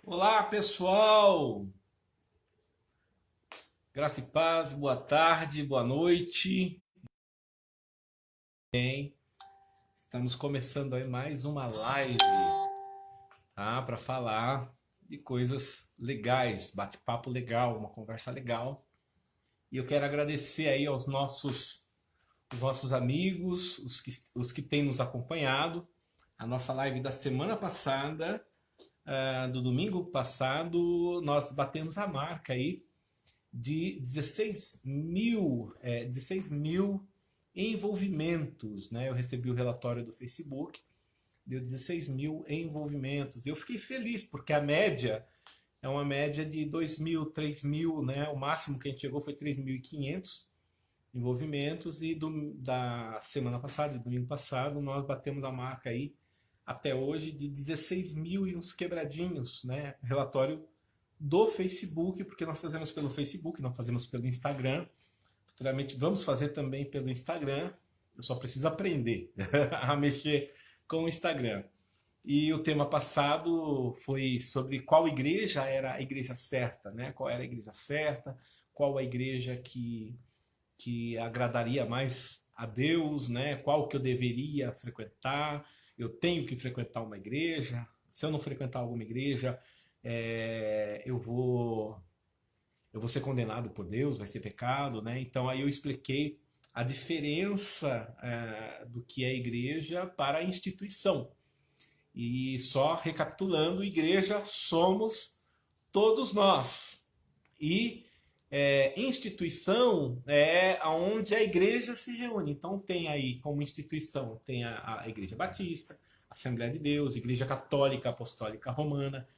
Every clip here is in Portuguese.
Olá, pessoal! Graça e paz, boa tarde, boa noite. Bem, estamos começando aí mais uma live, tá? Para falar de coisas legais, bate-papo legal, uma conversa legal. E eu quero agradecer aí aos nossos amigos, os que têm nos acompanhado. A nossa live da semana passada, do domingo passado, nós batemos a marca aí de 16 mil envolvimentos, né? Eu recebi o relatório do Facebook, deu 16 mil envolvimentos. Eu fiquei feliz, porque a média é uma média de 2 mil, 3 mil, né? O máximo que a gente chegou foi 3.500 envolvimentos, e da semana passada, do domingo passado, nós batemos a marca aí, até hoje, de 16 mil e uns quebradinhos, né? Relatório do Facebook, porque nós fazemos pelo Facebook, não fazemos pelo Instagram. Futuramente vamos fazer também pelo Instagram. Eu só preciso aprender a mexer com o Instagram. E o tema passado foi sobre qual igreja era a igreja certa, né? Qual era a igreja certa, qual a igreja que agradaria mais a Deus, né? Qual que eu deveria frequentar. Eu tenho que frequentar uma igreja. Se eu não frequentar alguma igreja, eu vou ser condenado por Deus, vai ser pecado, né? Então aí eu expliquei a diferença do que é igreja para a instituição. E só recapitulando, igreja somos todos nós. E instituição é onde a igreja se reúne. Então tem aí como instituição, tem a Igreja Batista, Assembleia de Deus, Igreja Católica Apostólica Romana,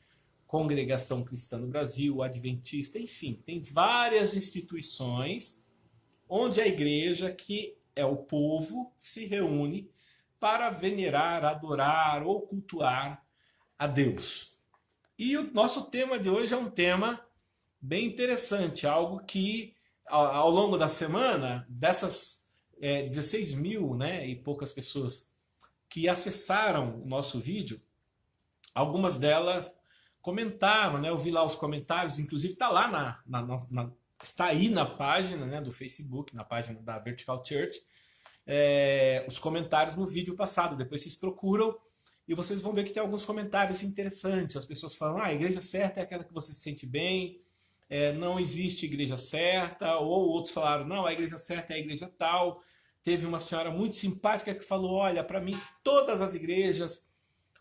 Congregação Cristã no Brasil, Adventista, enfim, tem várias instituições onde a igreja, que é o povo, se reúne para venerar, adorar ou cultuar a Deus. E o nosso tema de hoje é um tema bem interessante, algo que ao longo da semana, dessas 16 mil, né, e poucas pessoas que acessaram o nosso vídeo, algumas delas comentaram, né? Eu vi lá os comentários, inclusive está lá está aí na página, né, do Facebook, na página da Vertical Church, os comentários no vídeo passado. Depois vocês procuram e vocês vão ver que tem alguns comentários interessantes. As pessoas falam: a igreja certa é aquela que você se sente bem, não existe igreja certa. Ou outros falaram: não, a igreja certa é a igreja tal. Teve uma senhora muito simpática que falou: olha, para mim todas as igrejas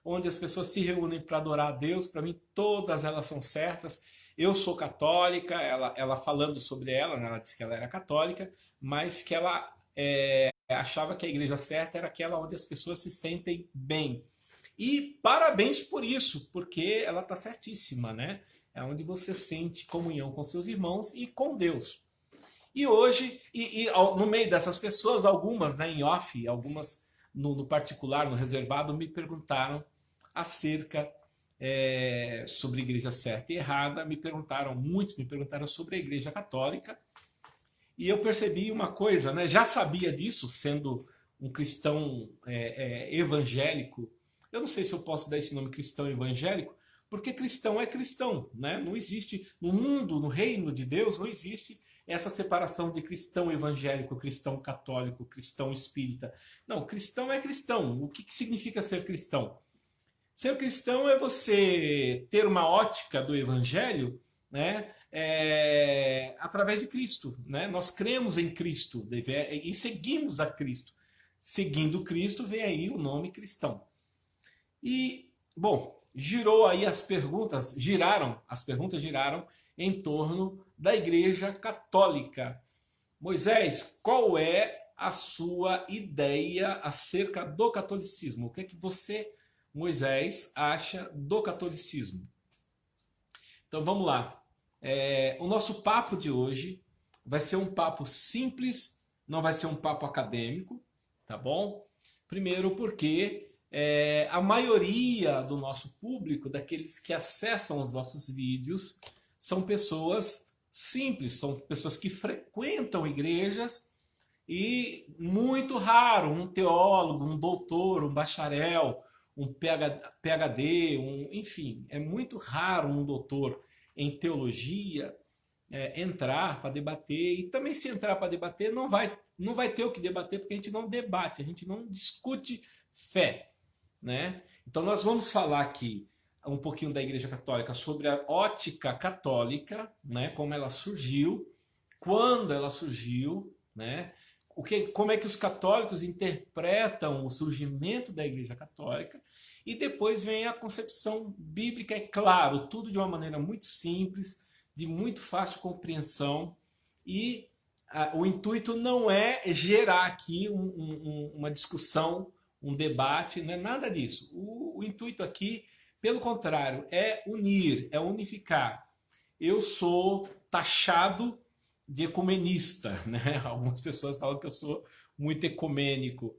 onde as pessoas se reúnem para adorar a Deus, para mim todas elas são certas. Eu sou católica, ela falando sobre ela, né, ela disse que ela era católica, mas que ela achava que a igreja certa era aquela onde as pessoas se sentem bem. E parabéns por isso, porque ela está certíssima, né? É onde você sente comunhão com seus irmãos e com Deus. E hoje, no meio dessas pessoas, algumas, né, em off, algumas no particular, no reservado, me perguntaram acerca sobre igreja certa e errada. Muitos me perguntaram sobre a igreja católica. E eu percebi uma coisa, né? Já sabia disso, sendo um cristão evangélico. Eu não sei se eu posso dar esse nome, cristão evangélico, porque cristão é cristão, né? Não existe no mundo, no reino de Deus, não existe essa separação de cristão evangélico, cristão católico, cristão espírita. Não, cristão é cristão. O que significa ser cristão? Ser cristão é você ter uma ótica do evangelho, né? Através de Cristo, né? Nós cremos em Cristo e seguimos a Cristo. Seguindo Cristo vem aí o nome cristão. E, bom, as perguntas giraram em torno da Igreja Católica. Moisés, qual é a sua ideia acerca do catolicismo? O que é que você, Moisés, acha do catolicismo? Então vamos lá. O nosso papo de hoje vai ser um papo simples, não vai ser um papo acadêmico, tá bom? Primeiro porque a maioria do nosso público, daqueles que acessam os nossos vídeos, são pessoas simples, são pessoas que frequentam igrejas, e muito raro um teólogo, um doutor, um bacharel, um PhD, enfim, é muito raro um doutor em teologia entrar para debater, e também se entrar para debater não vai ter o que debater, porque a gente não debate, a gente não discute fé, né? Então nós vamos falar aqui um pouquinho da Igreja Católica sobre a ótica católica, né? Como ela surgiu, quando ela surgiu, né? Como é que os católicos interpretam o surgimento da Igreja Católica, e depois vem a concepção bíblica, é claro, tudo de uma maneira muito simples, de muito fácil compreensão, e o intuito não é gerar aqui uma discussão, um debate, não é nada disso. O intuito aqui, pelo contrário, é unir, é unificar. Eu sou taxado de ecumenista, né? Algumas pessoas falam que eu sou muito ecumênico.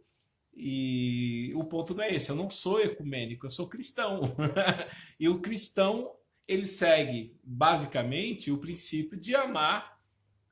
E o ponto não é esse, eu não sou ecumênico, eu sou cristão. E o cristão, ele segue basicamente o princípio de amar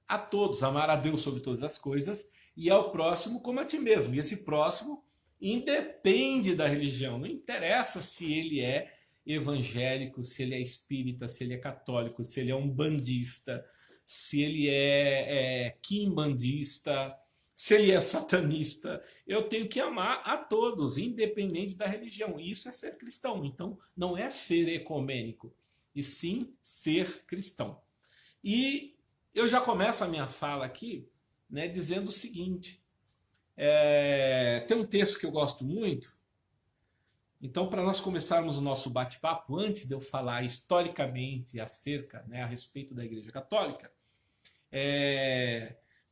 a todos, amar a Deus sobre todas as coisas e ao próximo como a ti mesmo. E esse próximo independe da religião, não interessa se ele é evangélico, se ele é espírita, se ele é católico, se ele é umbandista, se ele é quimbandista, se ele é satanista. Eu tenho que amar a todos, independente da religião. Isso é ser cristão. Então, não é ser ecumênico, e sim ser cristão. E eu já começo a minha fala aqui, né, dizendo o seguinte. Tem um texto que eu gosto muito. Então, para nós começarmos o nosso bate-papo, antes de eu falar historicamente acerca, né, a respeito da Igreja Católica,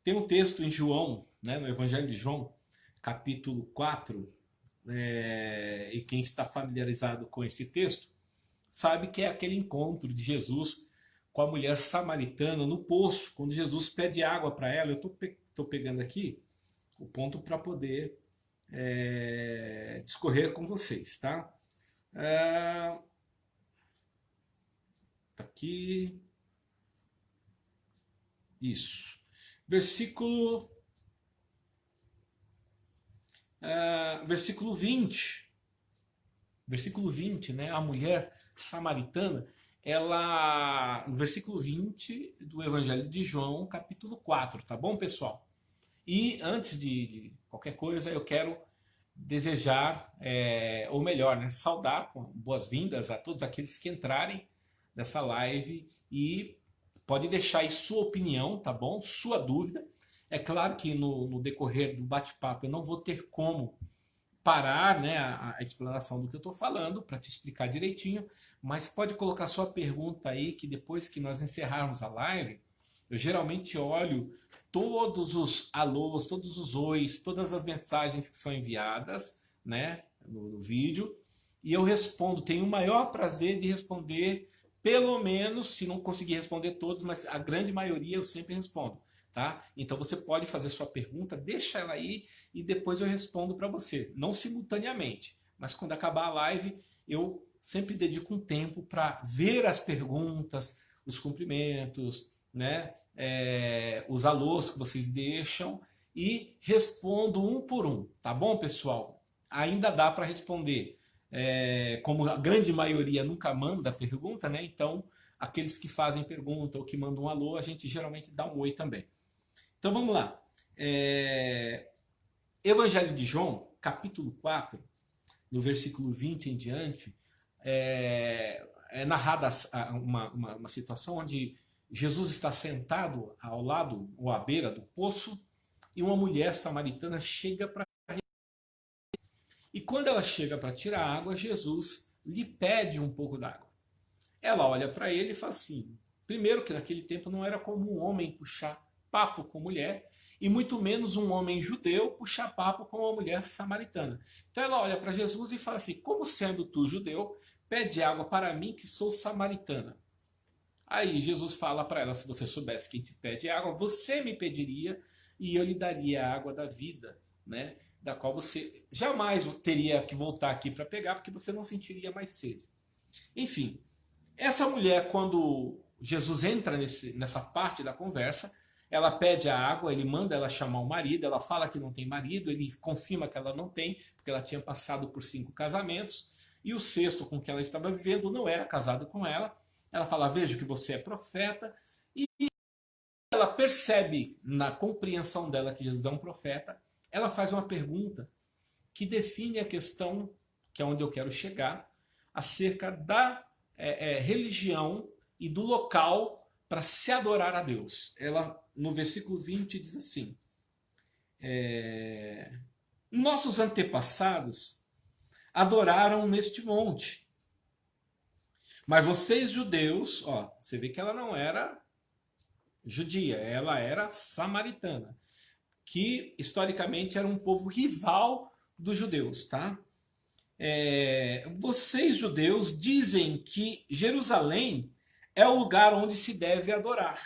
tem um texto em João, né, no Evangelho de João, capítulo 4, e quem está familiarizado com esse texto sabe que é aquele encontro de Jesus com a mulher samaritana no poço, quando Jesus pede água para ela. Eu estou pegando aqui o ponto para poder discorrer com vocês, tá? Tá aqui. Isso. Versículo 20. Versículo 20, né? A mulher samaritana, ela, no versículo 20 do Evangelho de João, capítulo 4, tá bom, pessoal? E antes de qualquer coisa, eu quero desejar, ou melhor, né, saudar com boas-vindas a todos aqueles que entrarem nessa live, e pode deixar aí sua opinião, tá bom? Sua dúvida. É claro que no decorrer do bate-papo eu não vou ter como parar, né, a explanação do que eu estou falando para te explicar direitinho, mas pode colocar sua pergunta aí, que depois que nós encerrarmos a live, eu geralmente olho todos os alôs, todos os ois, todas as mensagens que são enviadas, né, no vídeo, e eu respondo. Tenho o maior prazer de responder, pelo menos, se não conseguir responder todos, mas a grande maioria eu sempre respondo, tá? Então você pode fazer sua pergunta, deixa ela aí e depois eu respondo para você, não simultaneamente, mas quando acabar a live eu sempre dedico um tempo para ver as perguntas, os cumprimentos, né? Os alôs que vocês deixam, e respondo um por um, tá bom, pessoal? Ainda dá para responder. Como a grande maioria nunca manda pergunta, né? Então, aqueles que fazem pergunta ou que mandam um alô, a gente geralmente dá um oi também. Então, vamos lá. Evangelho de João, capítulo 4, no versículo 20 em diante, é narrada uma situação onde Jesus está sentado ao lado ou à beira do poço, e uma mulher samaritana chega para... E quando ela chega para tirar água, Jesus lhe pede um pouco d'água. Ela olha para ele e fala assim, primeiro que naquele tempo não era comum um homem puxar papo com mulher, e muito menos um homem judeu puxar papo com uma mulher samaritana. Então ela olha para Jesus e fala assim, como sendo tu judeu, pede água para mim que sou samaritana. Aí Jesus fala para ela, se você soubesse quem te pede água, você me pediria e eu lhe daria a água da vida, né? Da qual você jamais teria que voltar aqui para pegar, porque você não sentiria mais sede. Enfim, essa mulher, quando Jesus entra nessa parte da conversa, ela pede a água, ele manda ela chamar o marido, ela fala que não tem marido, ele confirma que ela não tem, porque ela tinha passado por 5 casamentos, e o sexto com que ela estava vivendo não era casado com ela. Ela fala, vejo que você é profeta, e ela percebe na compreensão dela que Jesus é um profeta, ela faz uma pergunta que define a questão, que é onde eu quero chegar, acerca da religião e do local para se adorar a Deus. Ela, no versículo 20, diz assim, nossos antepassados adoraram neste monte, mas vocês judeus, ó, você vê que ela não era judia, ela era samaritana, que historicamente era um povo rival dos judeus, tá? Vocês judeus dizem que Jerusalém é o lugar onde se deve adorar.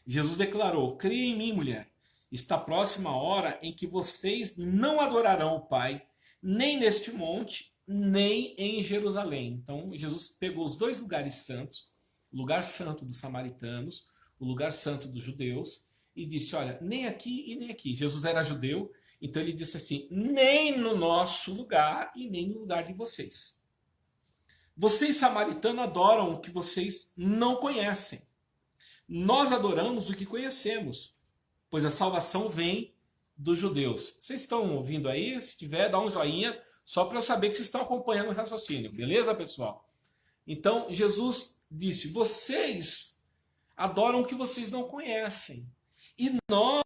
Jesus declarou, creia em mim, mulher, está próxima a hora em que vocês não adorarão o Pai, nem neste monte, nem em Jerusalém. Então Jesus pegou os dois lugares santos, o lugar santo dos samaritanos, o lugar santo dos judeus, e disse, olha, nem aqui e nem aqui. Jesus era judeu, então ele disse assim, nem no nosso lugar e nem no lugar de vocês. Vocês samaritanos adoram o que vocês não conhecem. Nós adoramos o que conhecemos, pois a salvação vem dos judeus. Vocês estão ouvindo aí? Se tiver, dá um joinha, só para eu saber que vocês estão acompanhando o raciocínio. Beleza, pessoal? Então, Jesus disse, vocês adoram o que vocês não conhecem. E nós,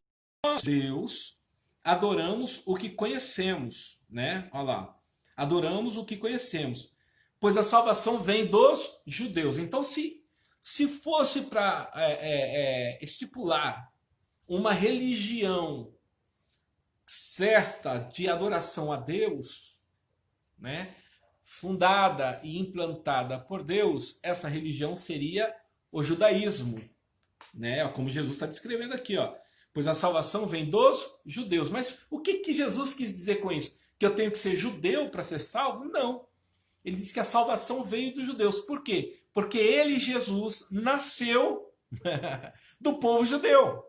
Deus, adoramos o que conhecemos, né? Olha lá. Adoramos o que conhecemos, pois a salvação vem dos judeus. Então, se fosse para estipular uma religião certa de adoração a Deus, né, fundada e implantada por Deus, essa religião seria o judaísmo, né? Como Jesus está descrevendo aqui, ó. Pois a salvação vem dos judeus. Mas o que Jesus quis dizer com isso? Que eu tenho que ser judeu para ser salvo? Não. Ele disse que a salvação veio dos judeus. Por quê? Porque ele, Jesus, nasceu do povo judeu.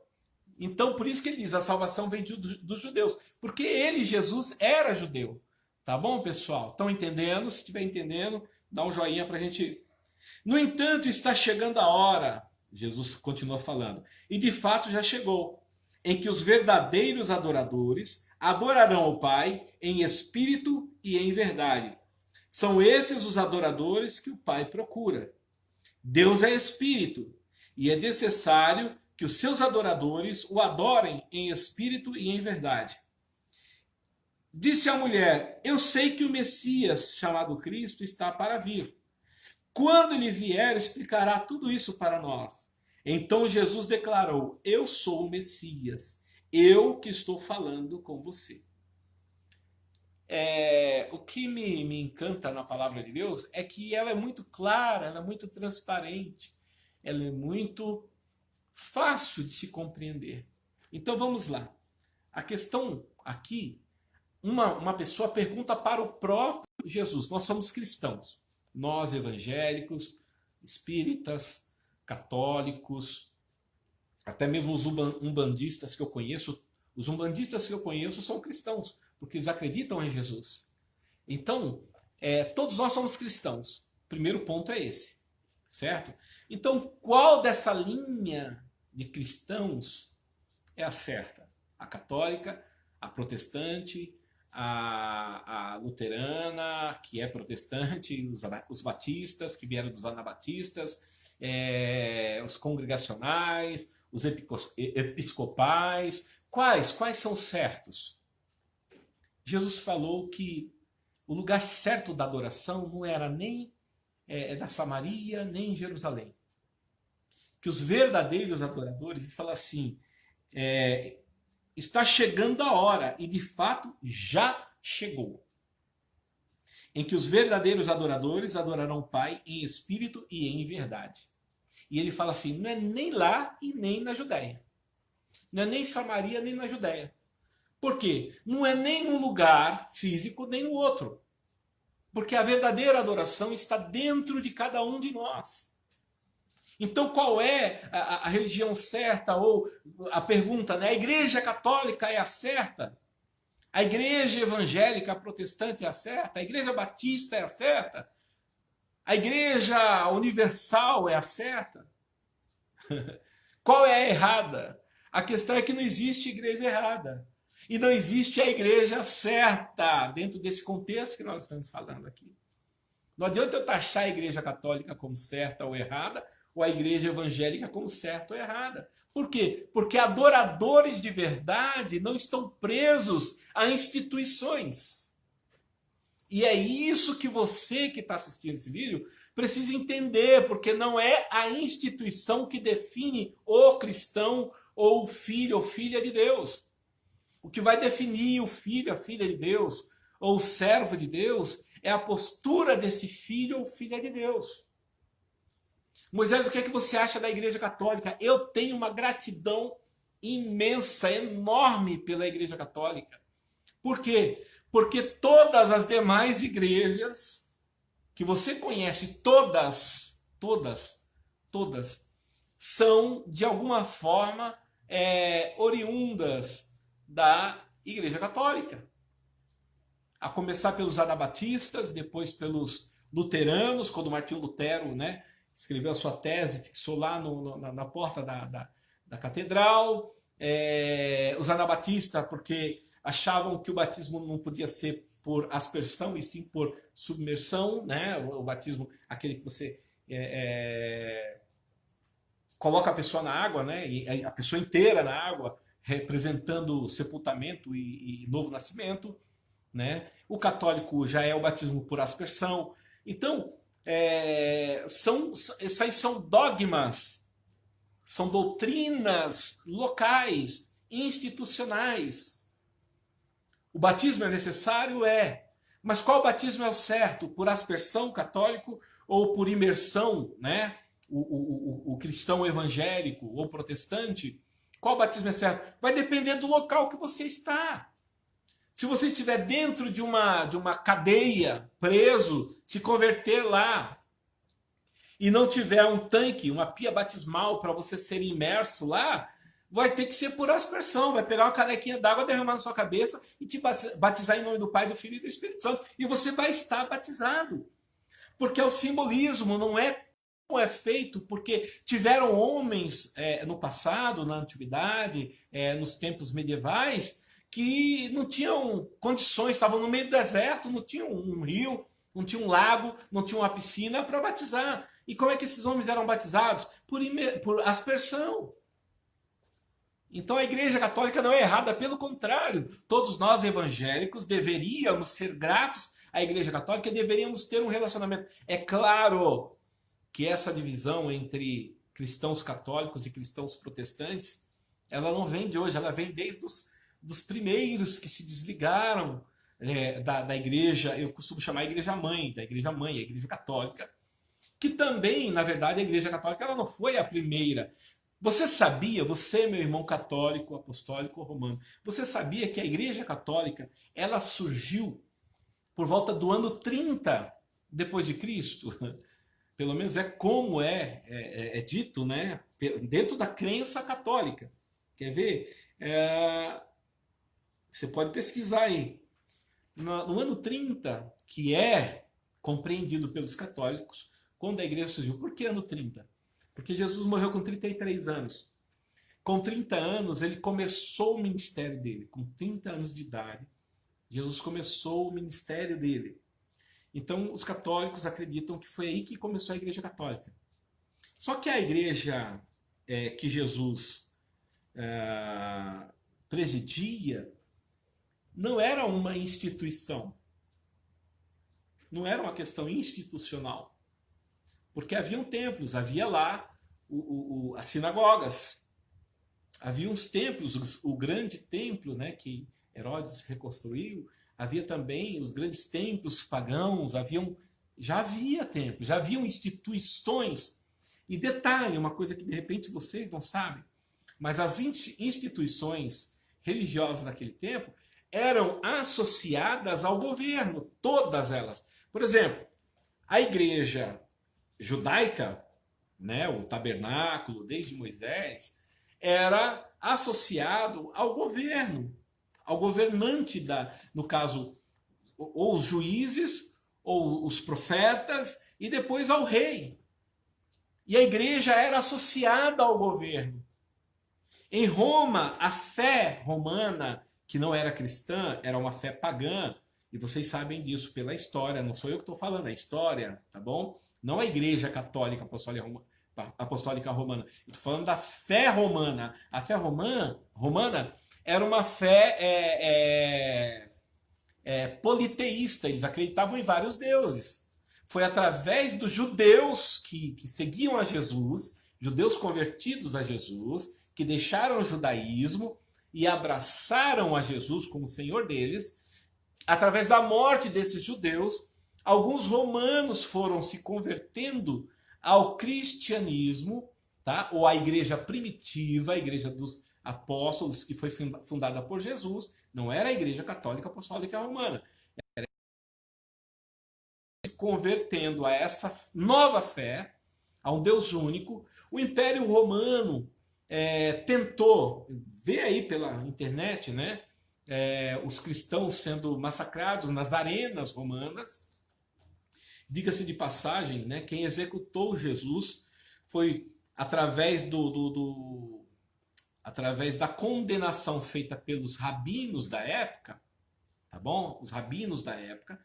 Então, por isso que ele diz, a salvação vem dos judeus. Porque ele, Jesus, era judeu. Tá bom, pessoal? Estão entendendo? Se estiver entendendo, dá um joinha para a gente... No entanto, está chegando a hora, Jesus continua falando, e de fato já chegou, em que os verdadeiros adoradores adorarão o Pai em espírito e em verdade. São esses os adoradores que o Pai procura. Deus é espírito, e é necessário que os seus adoradores o adorem em espírito e em verdade. Disse a mulher, eu sei que o Messias, chamado Cristo, está para vir. Quando ele vier, explicará tudo isso para nós. Então Jesus declarou, eu sou o Messias, eu que estou falando com você. O que me encanta na palavra de Deus é que ela é muito clara, ela é muito transparente, ela é muito fácil de se compreender. Então vamos lá. A questão aqui, uma pessoa pergunta para o próprio Jesus. Nós somos cristãos, nós evangélicos, espíritas, católicos, até mesmo os umbandistas que eu conheço. Os umbandistas que eu conheço são cristãos, porque eles acreditam em Jesus. Então, todos nós somos cristãos. O primeiro ponto é esse, certo? Então, qual dessa linha de cristãos é a certa? A católica, a protestante, a luterana, que é protestante, os batistas, que vieram dos anabatistas, os congregacionais, os episcopais. Quais são certos? Jesus falou que o lugar certo da adoração não era nem da Samaria, nem em Jerusalém. Que os verdadeiros adoradores, ele fala assim, está chegando a hora, e de fato já chegou, em que os verdadeiros adoradores adorarão o Pai em espírito e em verdade. E ele fala assim, não é nem lá e nem na Judéia. Não é nem em Samaria, nem na Judéia. Por quê? Não é nem num lugar físico, nem no outro. Porque a verdadeira adoração está dentro de cada um de nós. Então, qual é a religião certa? Ou a pergunta, né? A Igreja Católica é a certa? A Igreja Evangélica Protestante é a certa? A Igreja Batista é a certa? A Igreja Universal é a certa? Qual é a errada? A questão é que não existe igreja errada. E não existe a igreja certa dentro desse contexto que nós estamos falando aqui. Não adianta eu taxar a igreja católica como certa ou errada, ou a igreja evangélica como certa ou errada. Por quê? Porque adoradores de verdade não estão presos a instituições. E é isso que você que está assistindo esse vídeo precisa entender, porque não é a instituição que define o cristão ou o filho ou filha de Deus. O que vai definir o filho, a filha de Deus, ou o servo de Deus, é a postura desse filho ou filha de Deus. Moisés, o que é que você acha da Igreja Católica? Eu tenho uma gratidão imensa, enorme pela Igreja Católica. Por quê? Porque todas as demais igrejas que você conhece, todas, são de alguma forma oriundas da Igreja Católica. A começar pelos anabatistas, depois pelos luteranos, quando Martinho Lutero, né, escreveu a sua tese, fixou lá na porta da catedral. Os anabatistas, porque achavam que o batismo não podia ser por aspersão e sim por submersão, né? O batismo, aquele que você coloca a pessoa na água, né? E a pessoa inteira na água, representando sepultamento e novo nascimento, né? O católico já é o batismo por aspersão. Então, essas são dogmas, são doutrinas locais, institucionais. O batismo é necessário? Mas qual batismo é o certo? Por aspersão, católico, ou por imersão, né? O cristão evangélico ou protestante? Qual batismo é certo? Vai depender do local que você está. Se você estiver dentro de uma cadeia, preso, se converter lá, e não tiver um tanque, uma pia batismal para você ser imerso lá, vai ter que ser por aspersão, vai pegar uma canequinha d'água, derramar na sua cabeça e te batizar em nome do Pai, do Filho e do Espírito Santo. E você vai estar batizado. Porque o simbolismo não é como é feito, porque tiveram homens no passado, na antiguidade, nos tempos medievais, que não tinham condições, estavam no meio do deserto, não tinham um rio, não tinha um lago, não tinha uma piscina para batizar. E como é que esses homens eram batizados? Por aspersão. Então a Igreja Católica não é errada, pelo contrário, todos nós evangélicos deveríamos ser gratos à Igreja Católica, deveríamos ter um relacionamento. É claro que essa divisão entre cristãos católicos e cristãos protestantes, ela não vem de hoje, ela vem desde dos primeiros que se desligaram da igreja, eu costumo chamar a igreja mãe, a Igreja Católica, que também, na verdade, a Igreja Católica ela não foi a primeira. Você sabia, você, meu irmão católico, apostólico, romano, você sabia que a Igreja Católica ela surgiu por volta do ano 30 depois de Cristo? Pelo menos é como é dito, né? Dentro da crença católica. Quer ver? Você pode pesquisar aí. No ano 30, que é compreendido pelos católicos, quando a igreja surgiu. Por que ano 30? Porque Jesus morreu com 33 anos. Com 30 anos, ele começou o ministério dele. Com 30 anos de idade, Jesus começou o ministério dele. Então, os católicos acreditam que foi aí que começou a Igreja Católica. Só que a igreja que Jesus presidia não era uma instituição. Não era uma questão institucional. Porque haviam templos, havia lá as sinagogas. Havia uns templos, o grande templo, né, que Herodes reconstruiu, havia também os grandes templos pagãos, já havia templos, já haviam instituições. E detalhe, uma coisa que de repente vocês não sabem, mas as instituições religiosas daquele tempo eram associadas ao governo, todas elas. Por exemplo, a igreja judaica, né, o tabernáculo, desde Moisés, era associado ao governo, ao governante no caso, ou os juízes, ou os profetas, e depois ao rei. E a igreja era associada ao governo. Em Roma, a fé romana, que não era cristã, era uma fé pagã, e vocês sabem disso pela história, não sou eu que estou falando, é a história, tá bom? Não a igreja católica apostólica romana. Estou falando da fé romana. A fé romana era uma fé politeísta, eles acreditavam em vários deuses. Foi através dos judeus que seguiam a Jesus, judeus convertidos a Jesus, que deixaram o judaísmo e abraçaram a Jesus como Senhor deles. Através da morte desses judeus, alguns romanos foram se convertendo ao cristianismo, tá? Ou à igreja primitiva, a igreja dos apóstolos, que foi fundada por Jesus. Não era a igreja católica apostólica romana. Era se convertendo a essa nova fé, a um Deus único. O Império Romano tentou, ver aí pela internet, né? Os cristãos sendo massacrados nas arenas romanas. Diga-se de passagem, né, quem executou Jesus foi através através da condenação feita pelos rabinos da época, tá bom? Os rabinos da época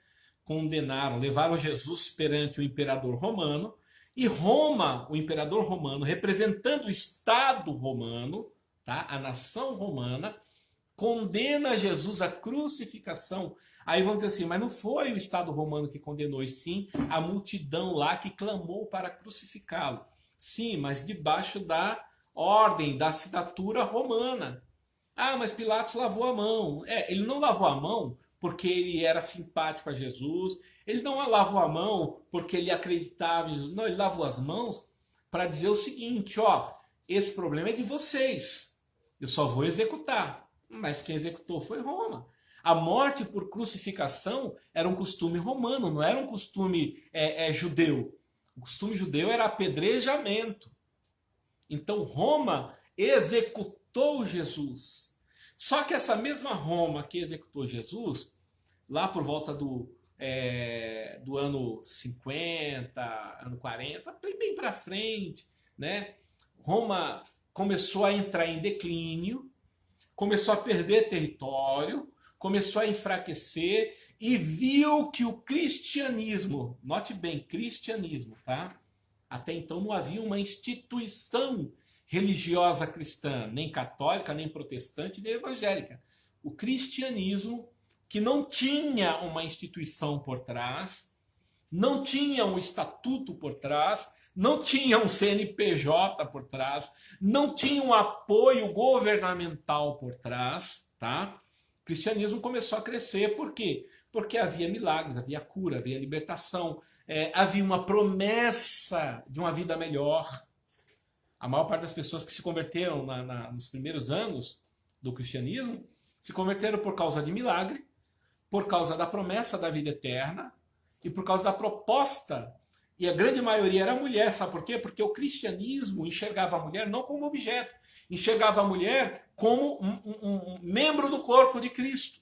condenaram, levaram Jesus perante o imperador romano, e Roma, o imperador romano, representando o Estado romano, tá? A nação romana, condena Jesus à crucificação. Aí vão dizer assim, mas não foi o Estado romano que condenou, e sim a multidão lá que clamou para crucificá-lo. Sim, mas debaixo da ordem, da assinatura romana. Ah, mas Pilatos lavou a mão. Ele não lavou a mão porque ele era simpático a Jesus, ele não lavou a mão porque ele acreditava em Jesus. Não, ele lavou as mãos para dizer o seguinte, ó, esse problema é de vocês, eu só vou executar. Mas quem executou foi Roma. A morte por crucificação era um costume romano, não era um costume judeu. O costume judeu era apedrejamento. Então Roma executou Jesus. Só que essa mesma Roma que executou Jesus, lá por volta do ano 50, ano 40, bem para frente, né? Roma começou a entrar em declínio, começou a perder território, começou a enfraquecer e viu que o cristianismo, note bem, cristianismo, tá? Até então não havia uma instituição religiosa cristã, nem católica, nem protestante, nem evangélica. O cristianismo, que não tinha uma instituição por trás, não tinha um estatuto por trás, não tinha um CNPJ por trás, não tinha um apoio governamental por trás, tá? O cristianismo começou a crescer, por quê? Porque havia milagres, havia cura, havia libertação, havia uma promessa de uma vida melhor. A maior parte das pessoas que se converteram nos primeiros anos do cristianismo se converteram por causa de milagre, por causa da promessa da vida eterna e por causa da proposta. E a grande maioria era mulher, sabe por quê? Porque o cristianismo enxergava a mulher não como objeto, enxergava a mulher como um membro do corpo de Cristo.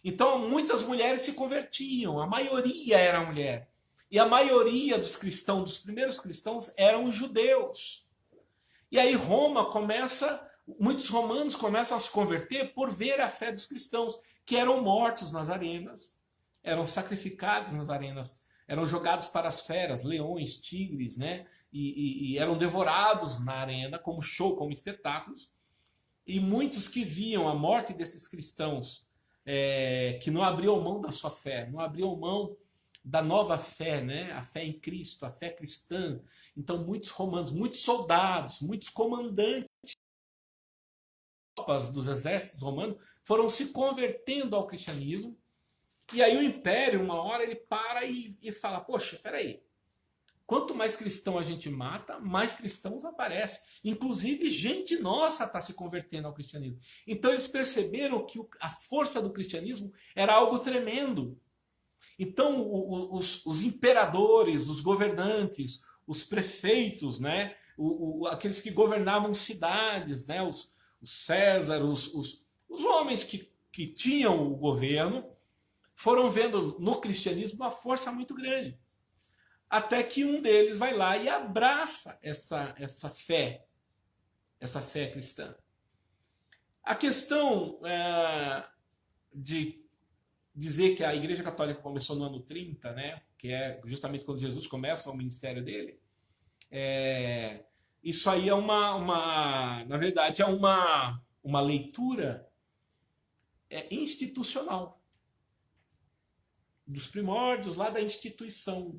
Então muitas mulheres se convertiam, a maioria era mulher. E a maioria dos cristãos, dos primeiros cristãos, eram judeus. E aí muitos romanos começam a se converter por ver a fé dos cristãos, que eram mortos nas arenas, eram sacrificados nas arenas, eram jogados para as feras, leões, tigres, né? E eram devorados na arena como show, como espetáculos. E muitos que viam a morte desses cristãos, que não abriam mão da sua fé, não abriam mão da nova fé, né? A fé em Cristo, a fé cristã. Então muitos romanos, muitos soldados, muitos comandantes dos exércitos romanos foram se convertendo ao cristianismo. E aí o império, uma hora, ele para e fala, poxa, peraí, quanto mais cristão a gente mata, mais cristãos aparecem. Inclusive, gente nossa está se convertendo ao cristianismo. Então eles perceberam que a força do cristianismo era algo tremendo. Então os imperadores, os governantes, os prefeitos, né? Aqueles que governavam cidades, né? Os César, os homens que tinham o governo, foram vendo no cristianismo uma força muito grande. Até que um deles vai lá e abraça essa fé cristã. A questão de dizer que a Igreja Católica começou no ano 30, né, que é justamente quando Jesus começa o ministério dele, isso aí é na verdade, é uma leitura institucional dos primórdios lá da instituição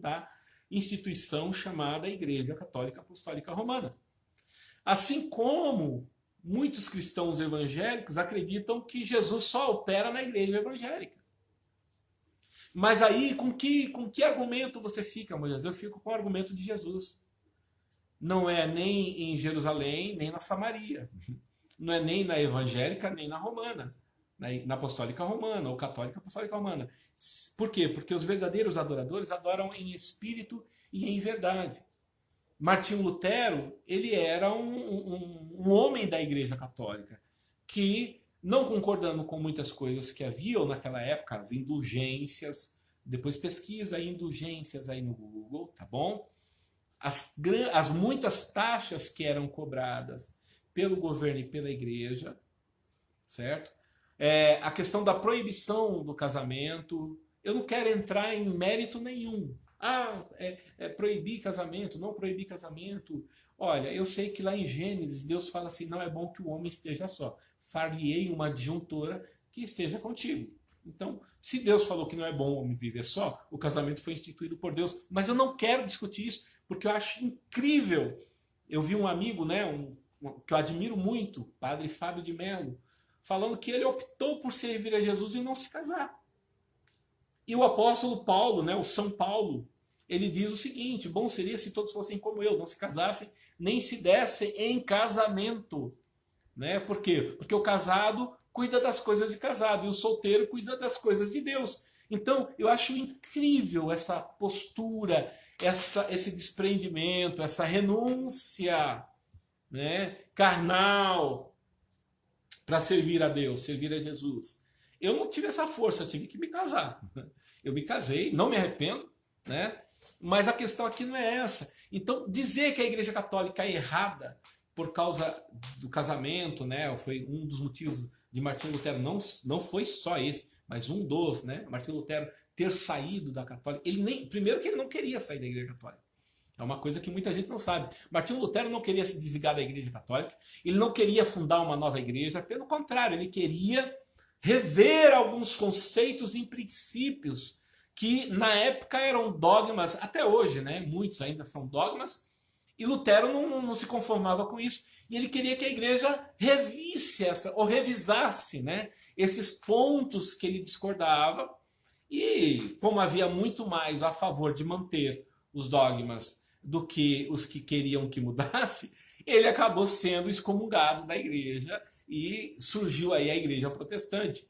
chamada Igreja Católica Apostólica Romana. Assim como muitos cristãos evangélicos acreditam que Jesus só opera na igreja evangélica. Mas aí, com que argumento você fica, Moisés? Eu fico com o argumento de Jesus. Não é nem em Jerusalém, nem na Samaria. Não é nem na evangélica, nem na romana. Na apostólica romana, ou católica apostólica romana. Por quê? Porque os verdadeiros adoradores adoram em espírito e em verdade. Martinho Lutero, ele era um homem da Igreja Católica, que, não concordando com muitas coisas que haviam naquela época, as indulgências, depois pesquisa indulgências aí no Google, tá bom? As muitas taxas que eram cobradas pelo governo e pela igreja, certo? A questão da proibição do casamento. Eu não quero entrar em mérito nenhum. Proibir casamento, não proibir casamento. Olha, eu sei que lá em Gênesis Deus fala assim, não é bom que o homem esteja só. Far-lhe-ei uma adjuntora que esteja contigo. Então, se Deus falou que não é bom o homem viver só, o casamento foi instituído por Deus. Mas eu não quero discutir isso, porque eu acho incrível. Eu vi um amigo, né, que eu admiro muito, Padre Fábio de Mello, falando que ele optou por servir a Jesus e não se casar. E o apóstolo Paulo, né, o São Paulo, ele diz o seguinte: bom seria se todos fossem como eu, não se casassem, nem se dessem em casamento. Né? Por quê? Porque o casado cuida das coisas de casado e o solteiro cuida das coisas de Deus. Então, eu acho incrível essa postura, esse desprendimento, essa renúncia, né, carnal para servir a Deus, servir a Jesus. Eu não tive essa força, eu tive que me casar. Eu me casei, não me arrependo, né? Mas a questão aqui não é essa. Então, dizer que a Igreja Católica é errada por causa do casamento, né? Foi um dos motivos de Martinho Lutero, não foi só esse, mas um dos, né? Martinho Lutero ter saído da Católica. Primeiro que ele não queria sair da Igreja Católica. É uma coisa que muita gente não sabe. Martinho Lutero não queria se desligar da Igreja Católica, ele não queria fundar uma nova igreja, pelo contrário, ele queria rever alguns conceitos e princípios que na época eram dogmas, até hoje, né? Muitos ainda são dogmas, e Lutero não se conformava com isso, e ele queria que a igreja revisse ou revisasse, né, esses pontos que ele discordava, e como havia muito mais a favor de manter os dogmas do que os que queriam que mudasse, ele acabou sendo excomungado da igreja e surgiu aí a igreja protestante.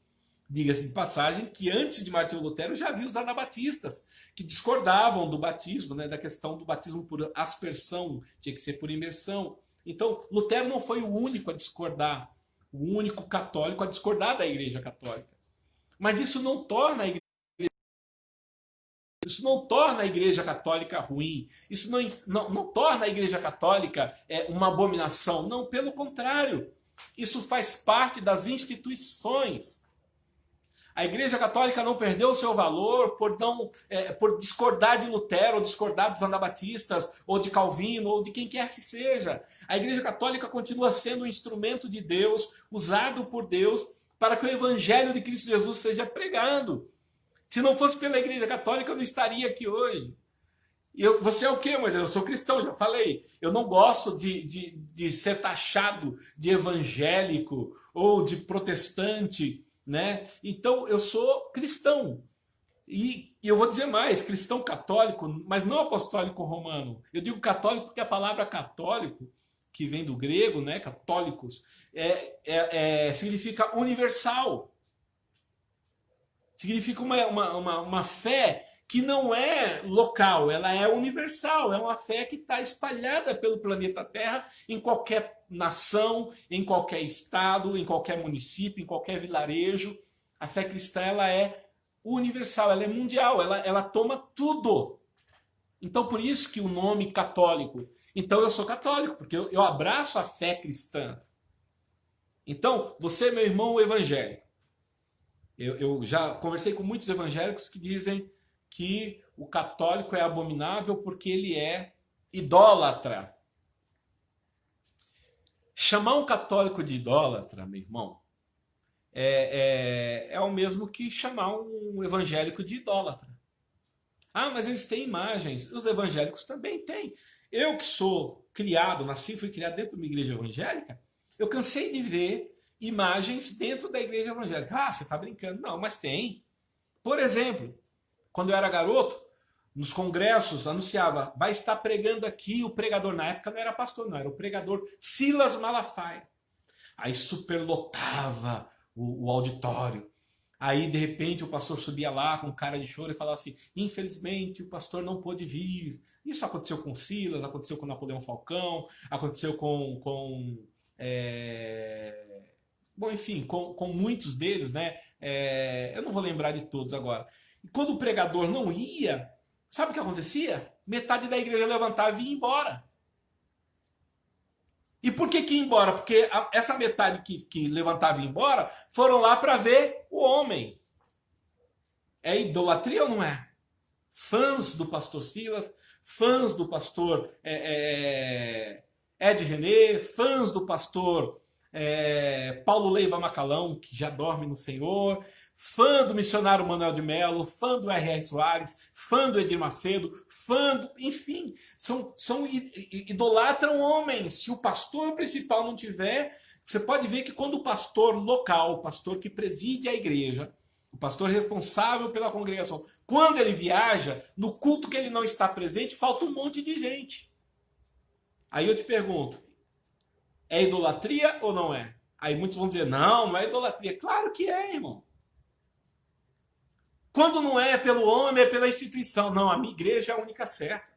Diga-se de passagem que antes de Martinho Lutero já havia os anabatistas, que discordavam do batismo, né, da questão do batismo por aspersão, tinha que ser por imersão. Então, Lutero não foi o único a discordar, o único católico a discordar da Igreja Católica. Mas isso não torna a Igreja Católica ruim, isso não torna a Igreja Católica uma abominação. Não, pelo contrário, isso faz parte das instituições. A Igreja Católica não perdeu o seu valor por discordar de Lutero, ou discordar dos anabatistas, ou de Calvino, ou de quem quer que seja. A Igreja Católica continua sendo um instrumento de Deus, usado por Deus, para que o Evangelho de Cristo Jesus seja pregado. Se não fosse pela Igreja Católica, eu não estaria aqui hoje. Você é o quê, Moisés? Eu sou cristão, já falei. Eu não gosto de ser taxado de evangélico ou de protestante, né? Então eu sou cristão e eu vou dizer mais, cristão católico, mas não apostólico romano. Eu digo católico porque a palavra católico, que vem do grego, né, católicos, significa universal, significa uma fé que não é local, ela é universal, é uma fé que está espalhada pelo planeta Terra, em qualquer nação, em qualquer estado, em qualquer município, em qualquer vilarejo. A fé cristã ela é universal, ela é mundial, ela toma tudo. Então, por isso que o nome católico. Então, eu sou católico, porque eu abraço a fé cristã. Então, você, meu irmão evangélico, eu já conversei com muitos evangélicos que dizem que o católico é abominável porque ele é idólatra. Chamar um católico de idólatra, meu irmão, é o mesmo que chamar um evangélico de idólatra. Ah, mas eles têm imagens. Os evangélicos também têm. Eu que sou criado, nasci e fui criado dentro de uma igreja evangélica, eu cansei de ver imagens dentro da igreja evangélica. Ah, você está brincando. Não, mas tem. Por exemplo, quando eu era garoto, nos congressos anunciava, vai estar pregando aqui o pregador. Na época não era pastor, não, era o pregador Silas Malafaia. Aí superlotava o auditório. Aí, de repente, o pastor subia lá com cara de choro e falava assim, infelizmente, o pastor não pôde vir. Isso aconteceu com Silas, aconteceu com Napoleão Falcão, aconteceu bom, enfim, com muitos deles, né? Eu não vou lembrar de todos agora. E quando o pregador não ia, sabe o que acontecia? Metade da igreja levantava e ia embora. E por que ia embora? Porque essa metade que levantava e ia embora foram lá para ver o homem. É idolatria ou não é? Fãs do pastor Silas, fãs do pastor Ed René, fãs do pastor Paulo Leiva Macalão, que já dorme no Senhor, fã do missionário Manuel de Melo, fã do R.R. Soares, fã do Edir Macedo, enfim, idolatram homens. Se o pastor principal não tiver, você pode ver que quando o pastor local, o pastor que preside a igreja, o pastor responsável pela congregação, quando ele viaja, no culto que ele não está presente, falta um monte de gente. Aí eu te pergunto, é idolatria ou não é? Aí muitos vão dizer, não é idolatria. Claro que é, irmão. Quando não é pelo homem, é pela instituição. Não, a minha igreja é a única certa.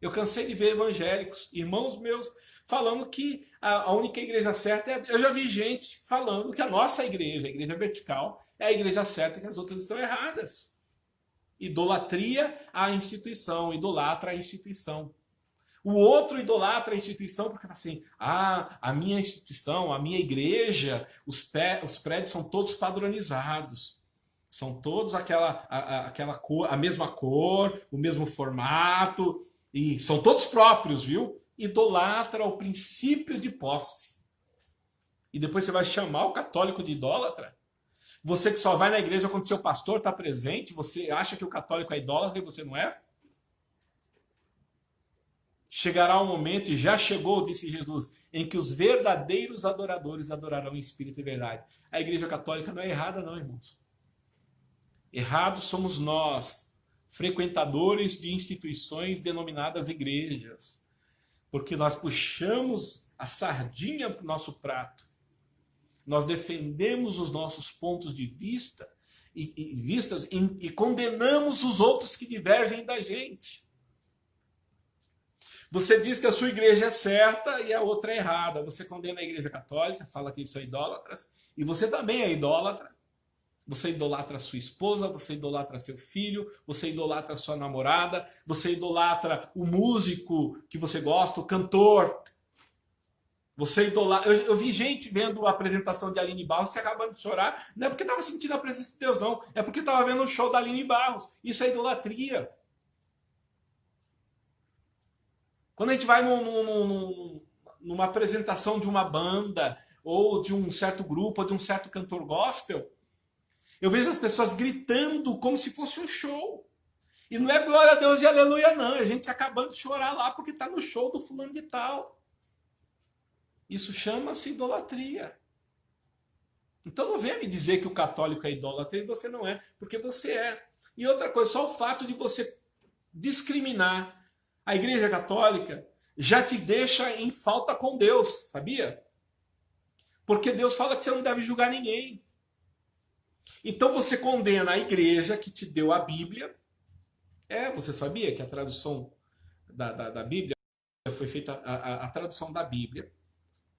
Eu cansei de ver evangélicos, irmãos meus, falando que a única igreja certa é... Eu já vi gente falando que a nossa igreja, a igreja vertical, é a igreja certa e que as outras estão erradas. Idolatria à instituição, idolatra a instituição. O outro idolatra a instituição porque assim, a minha instituição, a minha igreja, os prédios são todos padronizados. São todos aquela cor, a mesma cor, o mesmo formato, e são todos próprios, viu? Idolatra o princípio de posse. E depois você vai chamar o católico de idólatra? Você que só vai na igreja quando seu pastor está presente, você acha que o católico é idólatra e você não é? Chegará um momento, e já chegou, disse Jesus, em que os verdadeiros adoradores adorarão em espírito e verdade. A igreja católica não é errada não, irmãos. Errados somos nós, frequentadores de instituições denominadas igrejas, porque nós puxamos a sardinha para o nosso prato. Nós defendemos os nossos pontos de vista e condenamos os outros que divergem da gente. Você diz que a sua igreja é certa e a outra é errada. Você condena a igreja católica, fala que eles são idólatras, e você também é idólatra. Você idolatra a sua esposa, você idolatra seu filho, você idolatra a sua namorada, você idolatra o músico que você gosta, o cantor. Você idolatra... Eu vi gente vendo a apresentação de Aline Barros se acabando de chorar, não é porque estava sentindo a presença de Deus, não. É porque estava vendo o show da Aline Barros. Isso é idolatria. Quando a gente vai numa apresentação de uma banda, ou de um certo grupo, ou de um certo cantor gospel, eu vejo as pessoas gritando como se fosse um show. E não é glória a Deus e aleluia, não. É a gente acabando de chorar lá porque está no show do fulano de tal. Isso chama-se idolatria. Então não venha me dizer que o católico é idólatra e você não é, porque você é. E outra coisa, só o fato de você discriminar a igreja católica já te deixa em falta com Deus, sabia? Porque Deus fala que você não deve julgar ninguém. Então você condena a igreja que te deu a Bíblia, Você sabia que a tradução da Bíblia foi feita, a tradução da Bíblia,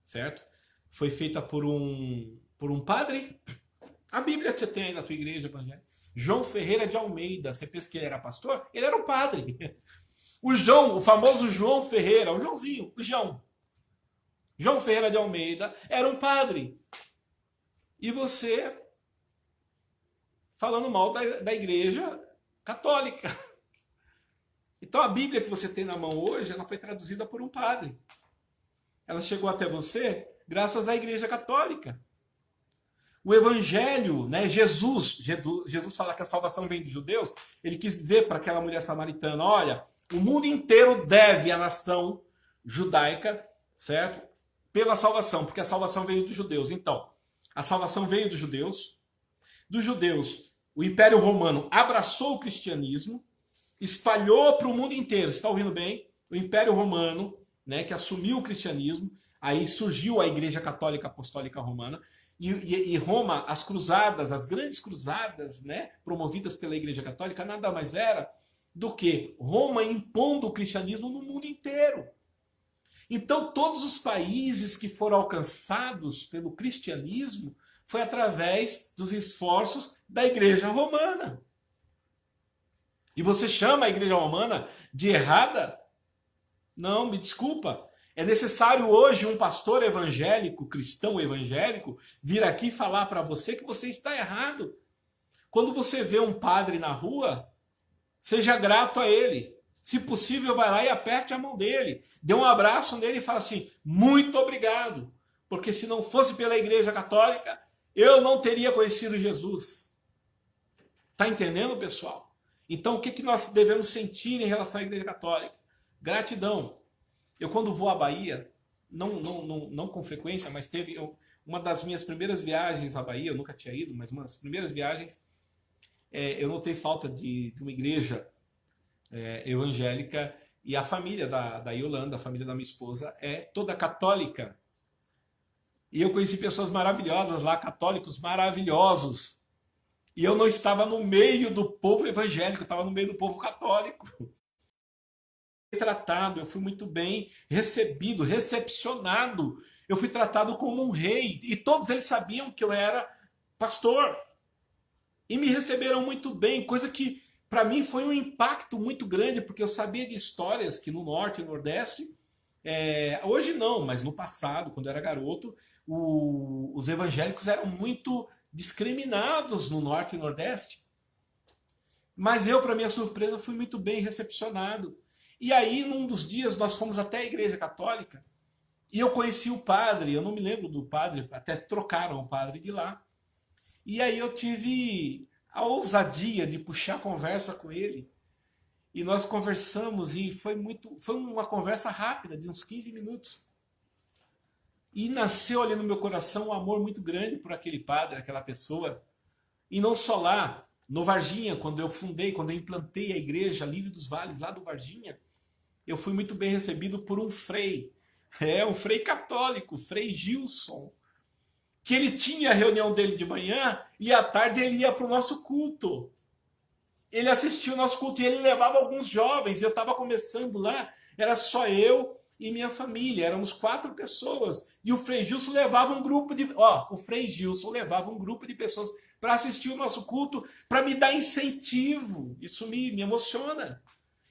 certo? Foi feita por um padre. A Bíblia que você tem aí na tua igreja evangélica. João Ferreira de Almeida. Você pensa que ele era pastor? Ele era um padre. O João, o famoso João Ferreira, o Joãozinho, o João. João Ferreira de Almeida era um padre. E você falando mal da igreja católica. Então a Bíblia que você tem na mão hoje, ela foi traduzida por um padre. Ela chegou até você graças à igreja católica. O evangelho, né, Jesus fala que a salvação vem dos judeus, ele quis dizer para aquela mulher samaritana, olha, o mundo inteiro deve à nação judaica, certo? Pela salvação, porque a salvação veio dos judeus. Então, a salvação veio dos judeus, o Império Romano abraçou o cristianismo, espalhou para o mundo inteiro, você está ouvindo bem? O Império Romano, né, que assumiu o cristianismo, aí surgiu a Igreja Católica Apostólica Romana, e Roma, as cruzadas, as grandes cruzadas, né, promovidas pela Igreja Católica, nada mais era do que Roma impondo o cristianismo no mundo inteiro. Então, todos os países que foram alcançados pelo cristianismo foi através dos esforços da Igreja Romana. E você chama a Igreja Romana de errada? Não, me desculpa. É necessário hoje um pastor evangélico, cristão evangélico, vir aqui falar para você que você está errado. Quando você vê um padre na rua, seja grato a ele. Se possível, vai lá e aperte a mão dele. Dê um abraço nele e fala assim, muito obrigado. Porque se não fosse pela Igreja Católica, eu não teria conhecido Jesus. Está entendendo, pessoal? Então, o que nós devemos sentir em relação à Igreja Católica? Gratidão. Eu, quando vou à Bahia, não com frequência, mas teve uma das minhas primeiras viagens à Bahia, eu nunca tinha ido, mas uma das primeiras viagens, eu notei falta de uma igreja evangélica, e a família da Yolanda, a família da minha esposa, é toda católica. E eu conheci pessoas maravilhosas lá, católicos maravilhosos. E eu não estava no meio do povo evangélico, eu estava no meio do povo católico. Tratado, eu fui muito bem recebido, recepcionado. Eu fui tratado como um rei. E todos eles sabiam que eu era pastor. E me receberam muito bem, coisa que para mim foi um impacto muito grande, porque eu sabia de histórias que no Norte e Nordeste, hoje não, mas no passado, quando eu era garoto, os evangélicos eram muito discriminados no Norte e Nordeste. Mas eu, para minha surpresa, fui muito bem recepcionado. E aí, num dos dias, nós fomos até a Igreja Católica e eu conheci o padre, eu não me lembro do padre, até trocaram o padre de lá. E aí eu tive a ousadia de puxar a conversa com ele. E nós conversamos e foi uma conversa rápida, de uns 15 minutos. E nasceu ali no meu coração um amor muito grande por aquele padre, aquela pessoa. E não só lá, no Varginha, quando eu implantei a igreja Lírio dos Vales, lá do Varginha, eu fui muito bem recebido por um frei. Um frei católico, Frei Gilson, que ele tinha a reunião dele de manhã e à tarde ele ia para o nosso culto. Ele assistia o nosso culto e ele levava alguns jovens. Eu estava começando lá, era só eu e minha família, éramos 4 pessoas. E o Frei Gilson levava um grupo de... o Frei Gilson levava um grupo de pessoas para assistir o nosso culto, para me dar incentivo. Isso me emociona.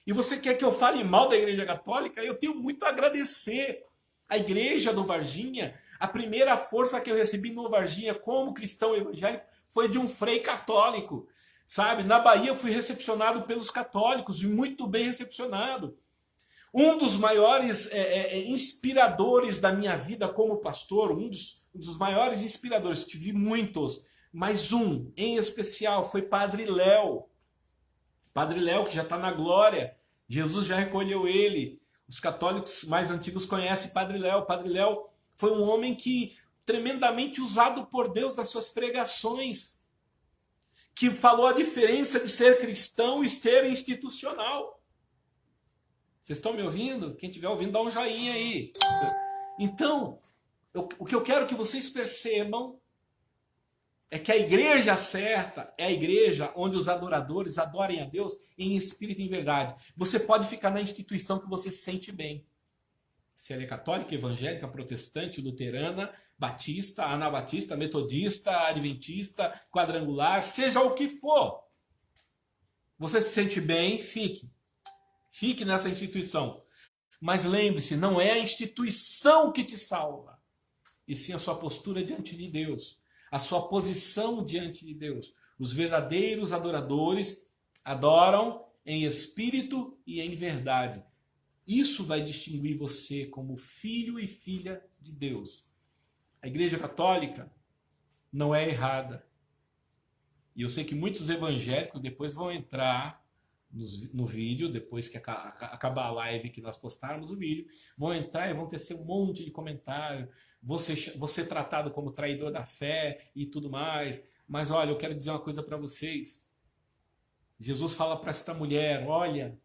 E você quer que eu fale mal da Igreja Católica? Eu tenho muito a agradecer. A Igreja do Varginha, a primeira força que eu recebi no Varginha como cristão evangélico foi de um frei católico. Sabe? Na Bahia eu fui recepcionado pelos católicos, e muito bem recepcionado. Um dos maiores inspiradores da minha vida como pastor, um dos maiores inspiradores, tive muitos, mas um em especial foi Padre Léo. Padre Léo, que já está na glória, Jesus já recolheu ele. Os católicos mais antigos conhecem Padre Léo. Padre Léo foi um homem que tremendamente usado por Deus nas suas pregações, que falou a diferença de ser cristão e ser institucional. Vocês estão me ouvindo? Quem estiver ouvindo, dá um joinha aí. Então, o que eu quero que vocês percebam É que a igreja certa é a igreja onde os adoradores adorem a Deus em espírito e em verdade. Você pode ficar na instituição que você se sente bem. Se ela é católica, evangélica, protestante, luterana, batista, anabatista, metodista, adventista, quadrangular, seja o que for. Você se sente bem, fique. Fique nessa instituição. Mas lembre-se, não é a instituição que te salva, e sim a sua postura diante de Deus, a sua posição diante de Deus. Os verdadeiros adoradores adoram em espírito e em verdade. Isso vai distinguir você como filho e filha de Deus. A Igreja Católica não é errada. E eu sei que muitos evangélicos depois vão entrar no vídeo, depois que acabar a live que nós postarmos o vídeo, vão entrar e vão tecer um monte de comentário, você tratado como traidor da fé e tudo mais. Mas olha, eu quero dizer uma coisa para vocês. Jesus fala para esta mulher, olha,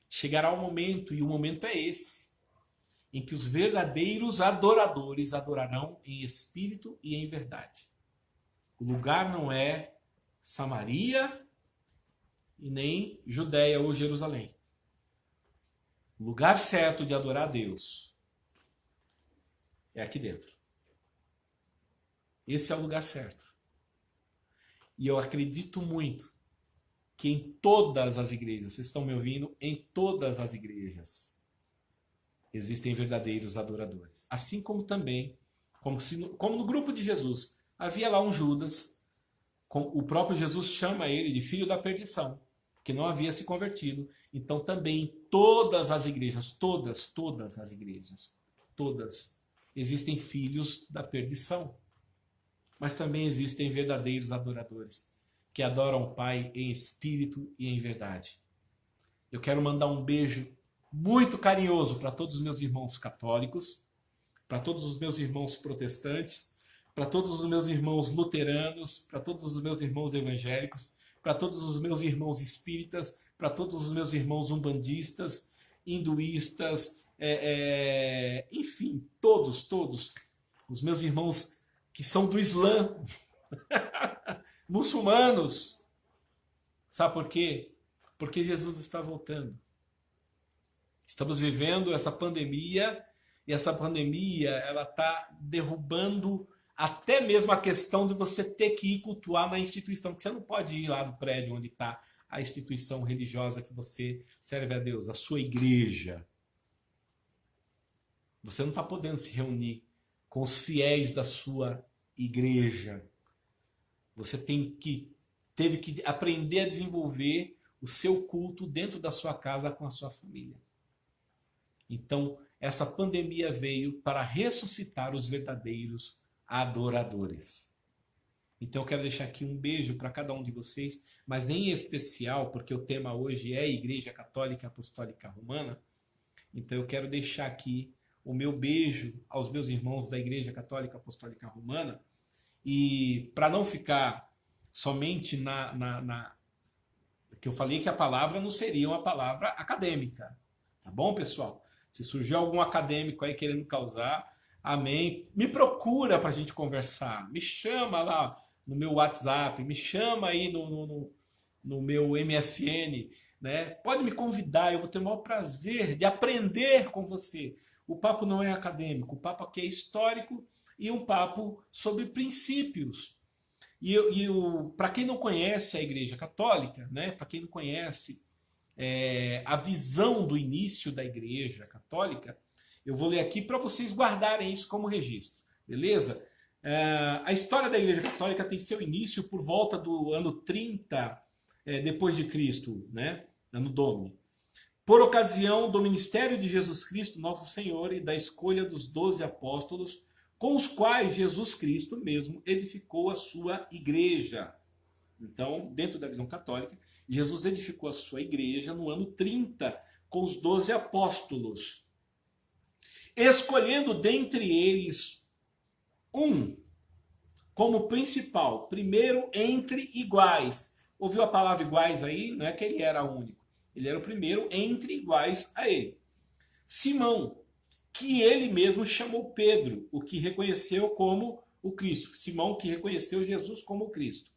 chegará o momento, e o momento é esse, em que os verdadeiros adoradores adorarão em espírito e em verdade. O lugar não é Samaria e nem Judéia ou Jerusalém. O lugar certo de adorar a Deus é aqui dentro. Esse é o lugar certo. E eu acredito muito que em todas as igrejas, vocês estão me ouvindo? Em todas as igrejas existem verdadeiros adoradores. Assim como também, como no grupo de Jesus, havia lá um Judas, o próprio Jesus chama ele de filho da perdição, que não havia se convertido. Então também em todas as igrejas, todas as igrejas, todas, existem filhos da perdição. Mas também existem verdadeiros adoradores, que adoram o Pai em espírito e em verdade. Eu quero mandar um beijo muito carinhoso para todos os meus irmãos católicos, para todos os meus irmãos protestantes, para todos os meus irmãos luteranos, para todos os meus irmãos evangélicos, para todos os meus irmãos espíritas, para todos os meus irmãos umbandistas, hinduístas, enfim, todos, os meus irmãos que são do Islã, muçulmanos. Sabe por quê? Porque Jesus está voltando. Estamos vivendo essa pandemia, e essa pandemia ela está derrubando até mesmo a questão de você ter que ir cultuar na instituição, porque você não pode ir lá no prédio onde está a instituição religiosa que você serve a Deus, a sua igreja. Você não está podendo se reunir com os fiéis da sua igreja. Você teve que aprender a desenvolver o seu culto dentro da sua casa com a sua família. Então, essa pandemia veio para ressuscitar os verdadeiros adoradores. Então, eu quero deixar aqui um beijo para cada um de vocês, mas em especial, porque o tema hoje é Igreja Católica Apostólica Romana, então eu quero deixar aqui o meu beijo aos meus irmãos da Igreja Católica Apostólica Romana, e para não ficar somente que eu falei que a palavra não seria uma palavra acadêmica, tá bom, pessoal? Se surgiu algum acadêmico aí querendo causar, amém, me procura para a gente conversar, me chama lá no meu WhatsApp, me chama aí no meu MSN, né? Pode me convidar, eu vou ter o maior prazer de aprender com você. O papo não é acadêmico, o papo aqui é histórico e um papo sobre princípios. Para quem não conhece a Igreja Católica, né? Para quem não conhece a visão do início da Igreja Católica, eu vou ler aqui para vocês guardarem isso como registro, beleza? A história da Igreja Católica tem seu início por volta do ano 30 depois de Cristo, né? Ano Domini. Por ocasião do ministério de Jesus Cristo, nosso Senhor, e da escolha dos 12 apóstolos, com os quais Jesus Cristo mesmo edificou a sua igreja. Então, dentro da visão católica, Jesus edificou a sua igreja no ano 30, com os 12 apóstolos, escolhendo dentre eles um como principal, primeiro entre iguais. Ouviu a palavra iguais aí? Não é que ele era único. Ele era o primeiro entre iguais a ele. Simão, que ele mesmo chamou Pedro, o que reconheceu como o Cristo. Simão que reconheceu Jesus como o Cristo.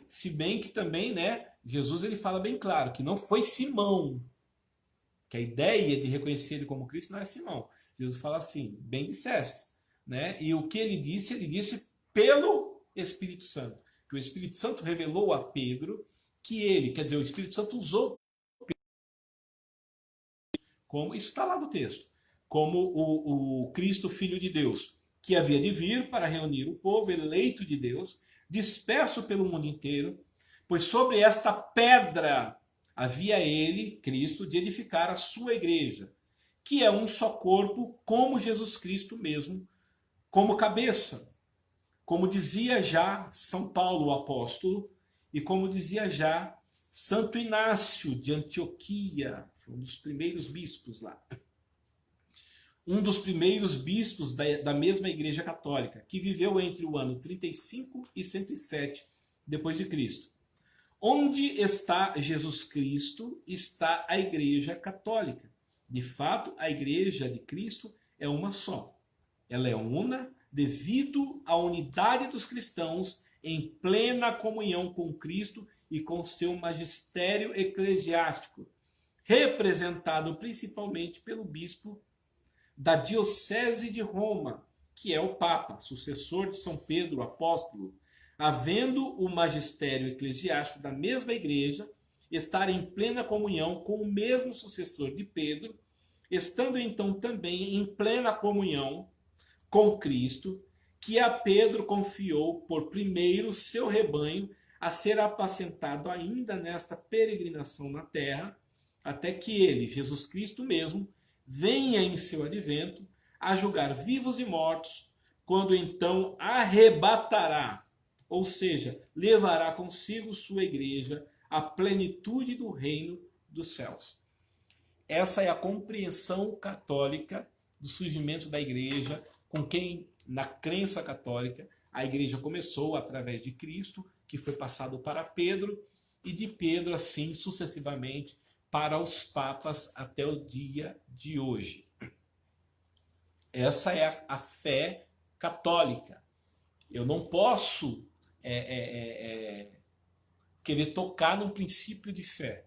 Se bem que também, né, Jesus ele fala bem claro que não foi Simão, que a ideia de reconhecer ele como Cristo não é Simão. Jesus fala assim, bem disseste, né? E o que ele disse pelo Espírito Santo. Que o Espírito Santo revelou a Pedro que ele, quer dizer, o Espírito Santo usou como, isso está lá no texto, como o Cristo Filho de Deus, que havia de vir para reunir o povo eleito de Deus, disperso pelo mundo inteiro, pois sobre esta pedra havia ele, Cristo, de edificar a sua igreja, que é um só corpo, como Jesus Cristo mesmo, como cabeça. Como dizia já São Paulo, o apóstolo, e como dizia já Santo Inácio de Antioquia, foi um dos primeiros bispos lá. Um dos primeiros bispos da mesma Igreja Católica, que viveu entre o ano 35 e 107 depois de Cristo. Onde está Jesus Cristo, está a Igreja Católica. De fato, a Igreja de Cristo é uma só. Ela é una devido à unidade dos cristãos em plena comunhão com Cristo e com seu magistério eclesiástico, representado principalmente pelo bispo da Diocese de Roma, que é o Papa, sucessor de São Pedro, apóstolo, havendo o magistério eclesiástico da mesma igreja estar em plena comunhão com o mesmo sucessor de Pedro, estando então também em plena comunhão com Cristo, que a Pedro confiou por primeiro seu rebanho a ser apacentado ainda nesta peregrinação na terra, até que ele, Jesus Cristo mesmo, venha em seu advento a julgar vivos e mortos, quando então arrebatará, ou seja, levará consigo sua igreja à plenitude do reino dos céus. Essa é a compreensão católica do surgimento da igreja, com quem, na crença católica, a igreja começou através de Cristo, que foi passado para Pedro, e de Pedro, assim, sucessivamente, para os papas até o dia de hoje. Essa é a fé católica. Eu não posso querer tocar num princípio de fé.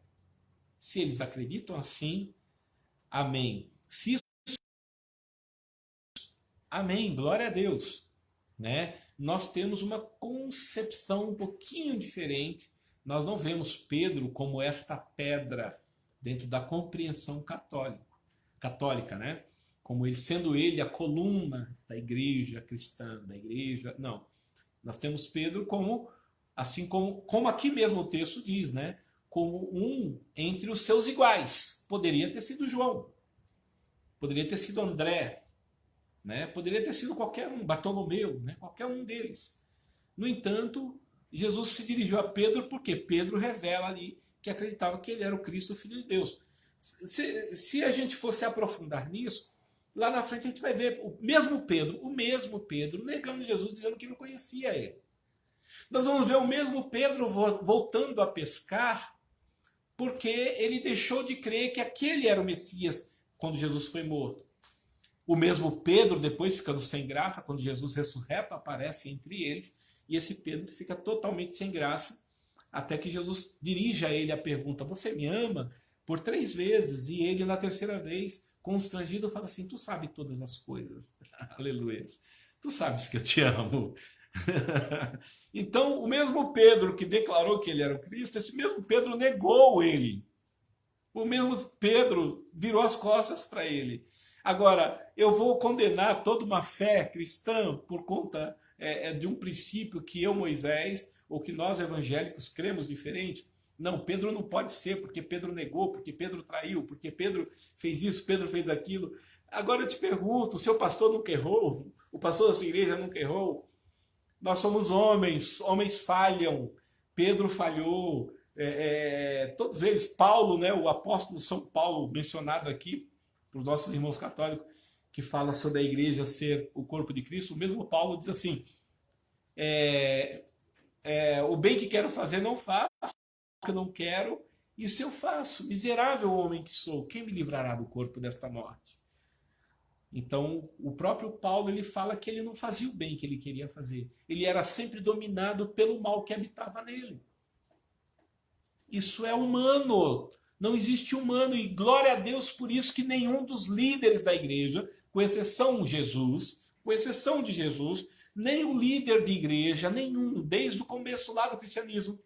Se eles acreditam assim, amém. Se isso, amém, glória a Deus. Né? Nós temos uma concepção um pouquinho diferente. Nós não vemos Pedro como esta pedra dentro da compreensão católica, né? Como ele sendo ele a coluna da igreja cristã, da igreja. Não. Nós temos Pedro como, assim como aqui mesmo o texto diz, né? Como um entre os seus iguais. Poderia ter sido João, poderia ter sido André, né? Poderia ter sido qualquer um, Bartolomeu, né? Qualquer um deles. No entanto, Jesus se dirigiu a Pedro porque Pedro revela ali que acreditava que ele era o Cristo, o Filho de Deus. Se a gente fosse aprofundar nisso, lá na frente a gente vai ver o mesmo Pedro negando Jesus, dizendo que não conhecia ele. Nós vamos ver o mesmo Pedro voltando a pescar, porque ele deixou de crer que aquele era o Messias quando Jesus foi morto. O mesmo Pedro, depois ficando sem graça, quando Jesus ressurreto aparece entre eles, e esse Pedro fica totalmente sem graça, até que Jesus dirige a ele a pergunta: você me ama? Por 3 vezes, e ele na terceira vez, constrangido, fala assim: tu sabe todas as coisas, aleluia, tu sabes que eu te amo. Então, o mesmo Pedro que declarou que ele era o Cristo, esse mesmo Pedro negou ele. O mesmo Pedro virou as costas para ele. Agora, eu vou condenar toda uma fé cristã por conta de um princípio que eu, Moisés, ou que nós evangélicos cremos diferente? Não, Pedro não pode ser, porque Pedro negou, porque Pedro traiu, porque Pedro fez isso, Pedro fez aquilo. Agora eu te pergunto, o seu pastor nunca errou? O pastor da sua igreja nunca errou? Nós somos homens, homens falham. Pedro falhou, todos eles. Paulo, né, o apóstolo São Paulo, mencionado aqui para os nossos irmãos católicos, que fala sobre a igreja ser o corpo de Cristo, o mesmo Paulo diz assim: o bem que quero fazer não faço, o que eu não quero, isso eu faço. Miserável homem que sou, quem me livrará do corpo desta morte? Então, o próprio Paulo ele fala que ele não fazia o bem que ele queria fazer. Ele era sempre dominado pelo mal que habitava nele. Isso é humano. Não existe humano. E glória a Deus por isso que nenhum dos líderes da igreja, com exceção de Jesus, nem o líder de igreja, nenhum, desde o começo lá do cristianismo,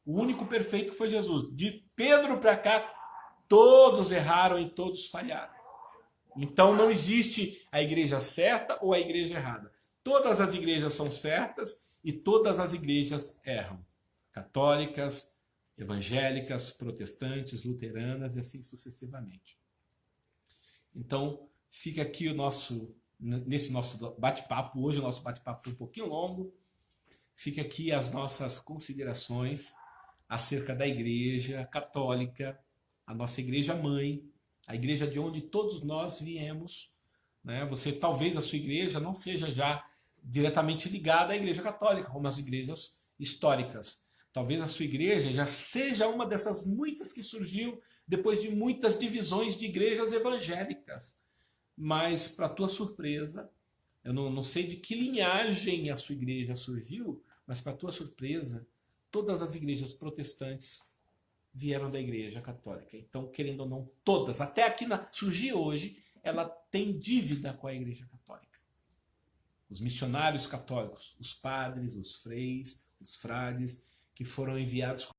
o único perfeito foi Jesus. De Pedro para cá, todos erraram e todos falharam. Então não existe a igreja certa ou a igreja errada. Todas as igrejas são certas e todas as igrejas erram. Católicas, evangélicas, protestantes, luteranas e assim sucessivamente. Então fica aqui nesse nosso bate-papo. Hoje o nosso bate-papo foi um pouquinho longo. Fica aqui as nossas considerações acerca da igreja católica, a nossa igreja mãe, a igreja de onde todos nós viemos, né? Você talvez a sua igreja não seja já diretamente ligada à igreja católica, como as igrejas históricas. Talvez a sua igreja já seja uma dessas muitas que surgiu depois de muitas divisões de igrejas evangélicas. Mas, para tua surpresa, eu não sei de que linhagem a sua igreja surgiu, mas, para tua surpresa, todas as igrejas protestantes vieram da igreja católica. Então, querendo ou não, todas, até aqui surgir hoje, ela tem dívida com a igreja católica. Os missionários católicos, os padres, os freis, os frades, que foram enviados